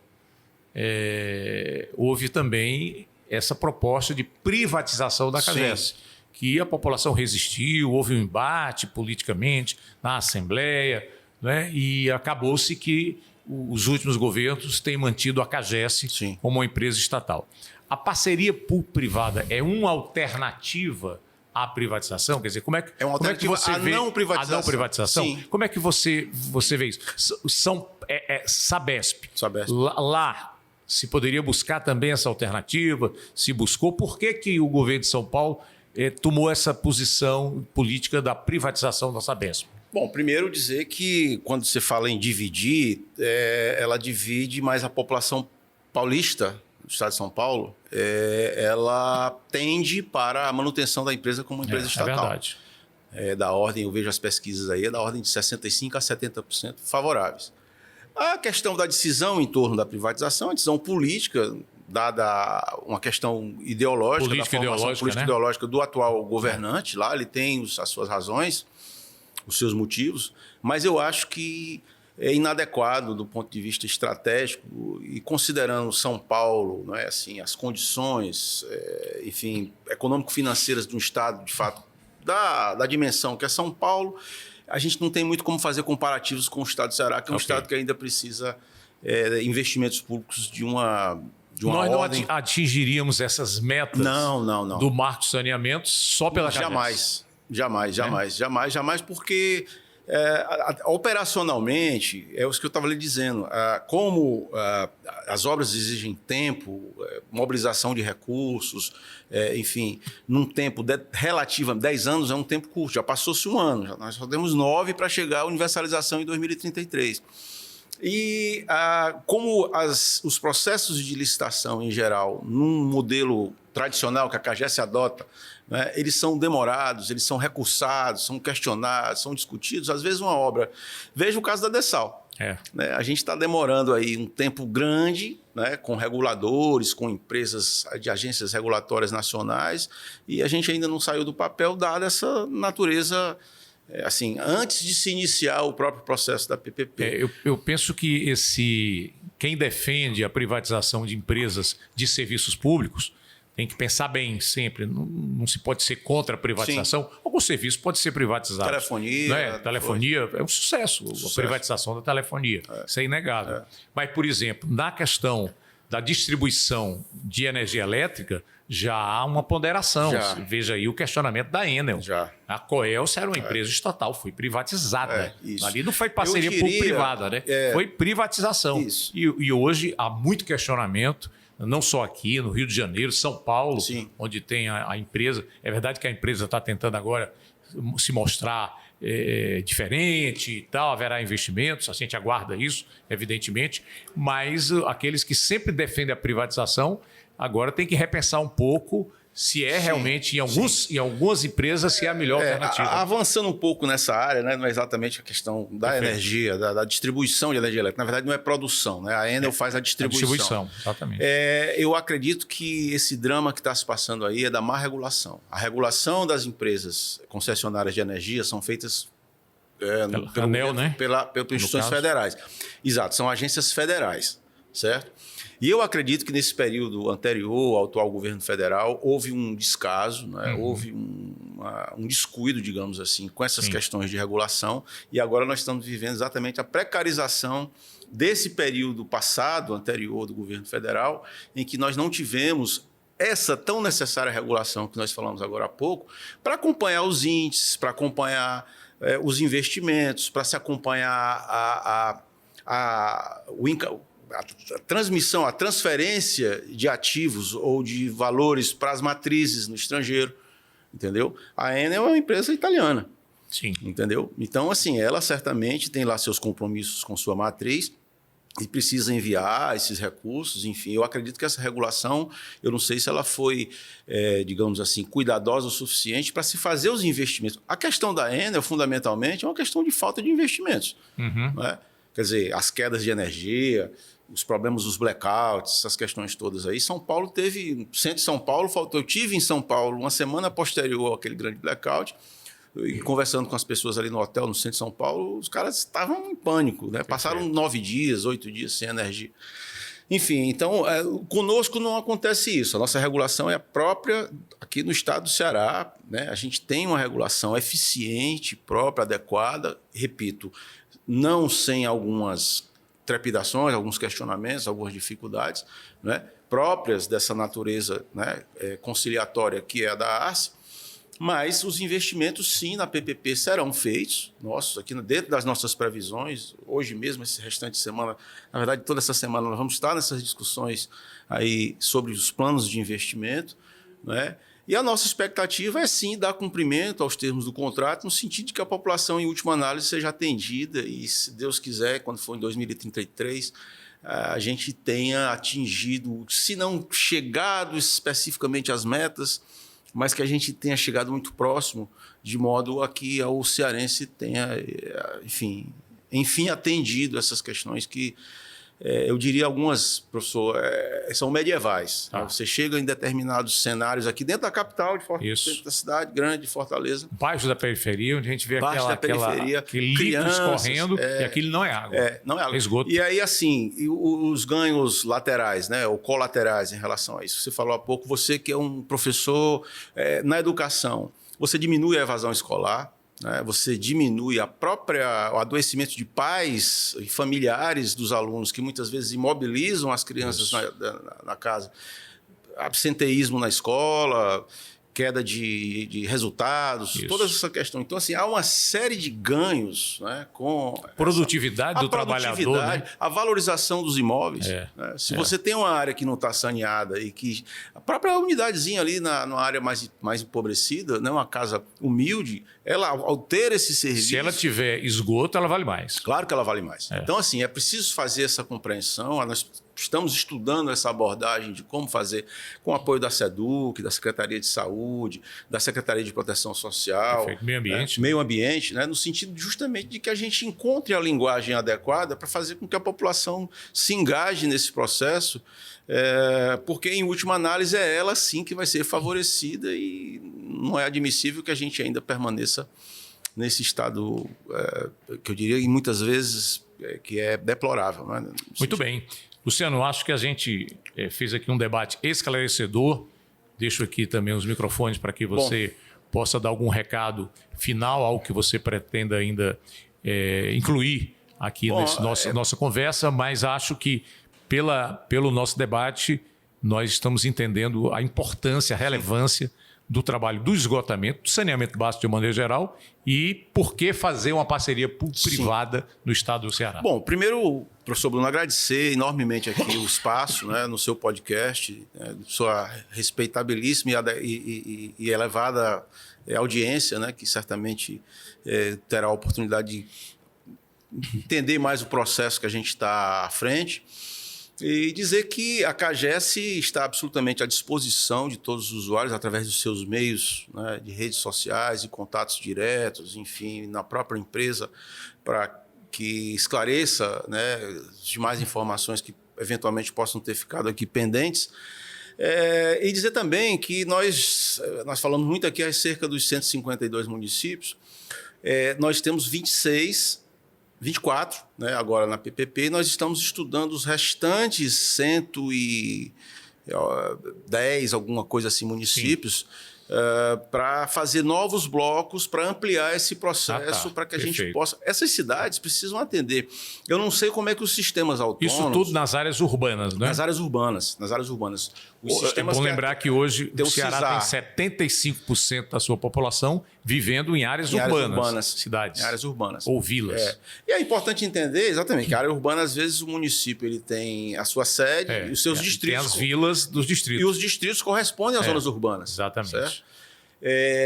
houve também essa proposta de privatização da CAGES, que a população resistiu, houve um embate politicamente na Assembleia, né? E acabou-se que os últimos governos têm mantido a CAGES como uma empresa estatal. A parceria público-privada é uma alternativa à privatização? Quer dizer, como é que você vê a não privatização? Sim. Como é que você vê isso? Sabesp. Lá se poderia buscar também essa alternativa? Se buscou, por que o governo de São Paulo tomou essa posição política da privatização da Sabesp? Bom, primeiro dizer que quando você fala em dividir, ela divide, mas a população paulista do estado de São Paulo, ela tende para a manutenção da empresa como empresa estatal. É verdade. Da ordem, eu vejo as pesquisas aí, da ordem de 65% a 70% favoráveis. A questão da decisão em torno da privatização é uma decisão política, dada uma questão ideológica, política ideológica do atual governante lá, ele tem as suas razões, os seus motivos, mas eu acho que é inadequado do ponto de vista estratégico e considerando São Paulo, não é assim, as condições, enfim, econômico-financeiras de um estado, de fato, da dimensão que é São Paulo, a gente não tem muito como fazer comparativos com o estado do Ceará, que é um estado que ainda precisa investimentos públicos de uma Nós ordem... não atingiríamos essas metas do marco de saneamento só pela CAGES. Jamais, porque operacionalmente, é o que eu estava lhe dizendo, como as obras exigem tempo, mobilização de recursos, enfim, num tempo relativo, 10 anos é um tempo curto, já passou-se um ano, nós só temos 9 para chegar à universalização em 2033. E como os processos de licitação em geral, num modelo tradicional que a CAGES adota, né, eles são demorados, eles são recursados, são questionados, são discutidos, às vezes uma obra. Veja o caso da Dessal. Né, a gente está demorando aí um tempo grande, né, com reguladores, com empresas de agências regulatórias nacionais, e a gente ainda não saiu do papel, dada essa natureza... assim, antes de se iniciar o próprio processo da PPP. Eu penso que quem defende a privatização de empresas de serviços públicos tem que pensar bem sempre. Não se pode ser contra a privatização. Sim. Algum serviço pode ser privatizado. Telefonia. Né? Telefonia é um sucesso. A privatização da telefonia. Isso é inegável. Mas, por exemplo, na questão da distribuição de energia elétrica, já há uma ponderação. Veja aí o questionamento da Enel. A Coelce era uma empresa estatal, foi privatizada. Ali não foi parceria público-privada, né? Foi privatização. E hoje há muito questionamento, não só aqui, no Rio de Janeiro, São Paulo, onde tem a empresa. É verdade que a empresa está tentando agora se mostrar diferente e tal, haverá investimentos, a gente aguarda isso, evidentemente, mas aqueles que sempre defendem a privatização agora tem que repensar um pouco se realmente, em algumas empresas, se é a melhor alternativa. Avançando um pouco nessa área, né, não é exatamente a questão da energia, da distribuição de energia elétrica. Na verdade, não é produção, né? A Enel faz a distribuição. A distribuição, exatamente. Eu acredito que esse drama que está se passando aí é da má regulação. A regulação das empresas concessionárias de energia são feitas pelo ANEEL, né? Pelas instituições federais. Exato, são agências federais, certo? E eu acredito que nesse período anterior ao atual governo federal houve um descaso, né? Houve um descuido, digamos assim, com essas questões de regulação, e agora nós estamos vivendo exatamente a precarização desse período passado, anterior do governo federal, em que nós não tivemos essa tão necessária regulação que nós falamos agora há pouco, para acompanhar os índices, para acompanhar os investimentos, para se acompanhar a transmissão, a transferência de ativos ou de valores para as matrizes no estrangeiro, entendeu? A Enel é uma empresa italiana, entendeu? Então, assim, ela certamente tem lá seus compromissos com sua matriz e precisa enviar esses recursos, enfim. Eu acredito que essa regulação, eu não sei se ela foi, digamos assim, cuidadosa o suficiente para se fazer os investimentos. A questão da Enel, fundamentalmente, é uma questão de falta de investimentos, não é? Quer dizer, as quedas de energia, os problemas dos blackouts, essas questões todas aí. São Paulo teve, centro de São Paulo, eu tive em São Paulo uma semana posterior àquele grande blackout, e conversando com as pessoas ali no hotel, no centro de São Paulo, os caras estavam em pânico, né? Passaram 9 dias, 8 dias sem energia. Enfim, então, conosco não acontece isso. A nossa regulação é a própria aqui no estado do Ceará, né? A gente tem uma regulação eficiente, própria, adequada, repito, não sem algumas trepidações, alguns questionamentos, algumas dificuldades, né, próprias dessa natureza, né, conciliatória que é a da ARCE, mas os investimentos, sim, na PPP serão feitos, aqui dentro das nossas previsões. Hoje mesmo, esse restante de semana, na verdade, toda essa semana, nós vamos estar nessas discussões aí sobre os planos de investimento, né? E a nossa expectativa é, sim, dar cumprimento aos termos do contrato, no sentido de que a população, em última análise, seja atendida e, se Deus quiser, quando for em 2033, a gente tenha atingido, se não chegado especificamente às metas, mas que a gente tenha chegado muito próximo, de modo a que o cearense tenha, enfim atendido essas questões que eu diria algumas, professor, são medievais. Né? Você chega em determinados cenários aqui dentro da capital, dentro da cidade grande de Fortaleza. Baixo da periferia, onde a gente vê aquele crianças, líquido escorrendo e aquilo não é água. Não é água. É esgoto. E aí, assim, os ganhos laterais, né, ou colaterais em relação a isso. Você falou há pouco, você que é um professor na educação, você diminui a evasão escolar, né? Você diminui o adoecimento de pais e familiares dos alunos, que muitas vezes imobilizam as crianças na casa. Absenteísmo na escola, queda de resultados, toda essa questão. Então, assim, há uma série de ganhos, né, com produtividade do trabalhador, né? A valorização dos imóveis. Né? Se você tem uma área que não está saneada e que a própria unidadezinha ali na área mais empobrecida, né, uma casa humilde, ela, ao ter esse serviço... Se ela tiver esgoto, ela vale mais. Claro que ela vale mais. Então, assim, é preciso fazer essa compreensão. Nós estamos estudando essa abordagem de como fazer com o apoio da SEDUC, da Secretaria de Saúde, da Secretaria de Proteção Social. Perfeito. Meio ambiente. Meio ambiente, né? No sentido justamente de que a gente encontre a linguagem adequada para fazer com que a população se engaje nesse processo, porque, em última análise, é ela sim que vai ser favorecida e não é admissível que a gente ainda permaneça nesse estado, que eu diria, e muitas vezes, que é deplorável. Né? Muito bem. Luciano, acho que a gente fez aqui um debate esclarecedor. Deixo aqui também os microfones para que você possa dar algum recado final, algo que você pretenda ainda incluir aqui nessa nossa conversa, mas acho que pelo nosso debate nós estamos entendendo a importância, a relevância do trabalho do esgotamento, do saneamento básico de maneira geral e por que fazer uma parceria privada no estado do Ceará. Bom, primeiro, professor Bruno, agradecer enormemente aqui o espaço, né, no seu podcast, sua respeitabilíssima e elevada audiência, né, que certamente terá a oportunidade de entender mais o processo que a gente está à frente. E dizer que a CAGES está absolutamente à disposição de todos os usuários através dos seus meios, né, de redes sociais e contatos diretos, enfim, na própria empresa, para que esclareça, né, as demais informações que eventualmente possam ter ficado aqui pendentes. E dizer também que nós falamos muito aqui acerca dos 152 municípios, nós temos 24, né, agora na PPP, e nós estamos estudando os restantes 110, alguma coisa assim, municípios, para fazer novos blocos, para ampliar esse processo, para que a gente possa... Essas cidades precisam atender. Eu não sei como é que os sistemas autônomos... Isso tudo nas áreas urbanas, né? Nas áreas urbanas. É bom lembrar que hoje o Ceará tem 75% da sua população vivendo em áreas urbanas, cidades. Em áreas urbanas. Ou vilas. E é importante entender, exatamente, que a área urbana, às vezes, o município ele tem a sua sede e os seus distritos. Tem as vilas dos distritos. E os distritos correspondem às zonas urbanas. Exatamente. Certo?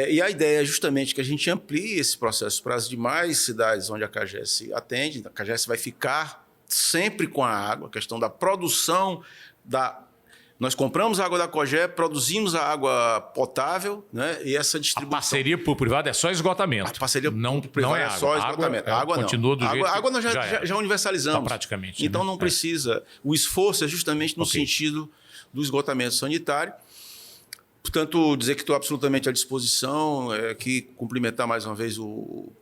E a ideia é justamente que a gente amplie esse processo para as demais cidades onde a CAGES atende. A CAGES vai ficar sempre com a água, a questão da produção Nós compramos a água da Cogé, produzimos a água potável, né? E essa distribuição... A parceria público-privada é só esgotamento. A parceria público-privada é só esgotamento. A água não. Continua do jeito água nós já universalizamos. Tá praticamente. Então não precisa. O esforço é justamente no sentido do esgotamento sanitário. Portanto, dizer que estou absolutamente à disposição, aqui cumprimentar mais uma vez o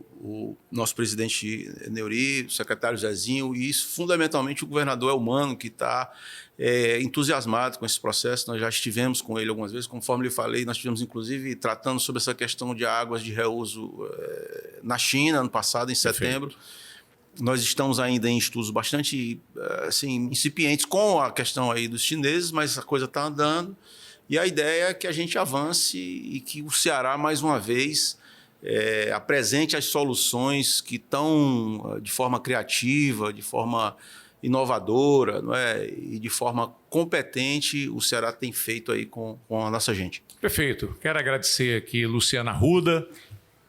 nosso presidente Neuri, o secretário Zezinho, e isso, fundamentalmente, o governador Elmano, que está entusiasmado com esse processo. Nós já estivemos com ele algumas vezes, conforme lhe falei, nós estivemos, inclusive, tratando sobre essa questão de águas de reuso na China, ano passado, em setembro. Nós estamos ainda em estudos bastante incipientes com a questão aí dos chineses, mas a coisa está andando. E a ideia é que a gente avance e que o Ceará, mais uma vez, apresente as soluções que estão de forma criativa, de forma inovadora, não é? E de forma competente, o Ceará tem feito aí com a nossa gente. Perfeito. Quero agradecer aqui Luciano Arruda,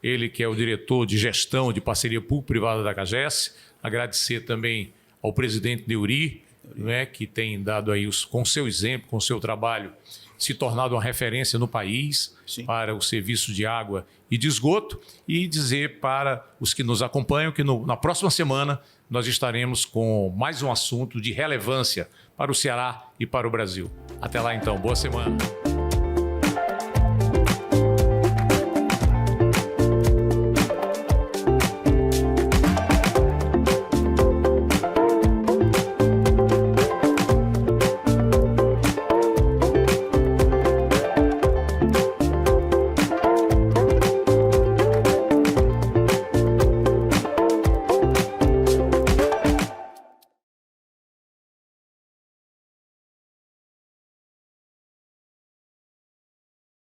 ele que é o diretor de gestão de parceria público-privada da CAGES. Agradecer também ao presidente Neuri, não é? Que tem dado aí, com seu exemplo, com seu trabalho, se tornado uma referência no país para o serviço de água e de esgoto, e dizer para os que nos acompanham que na próxima semana nós estaremos com mais um assunto de relevância para o Ceará e para o Brasil. Até lá então, boa semana.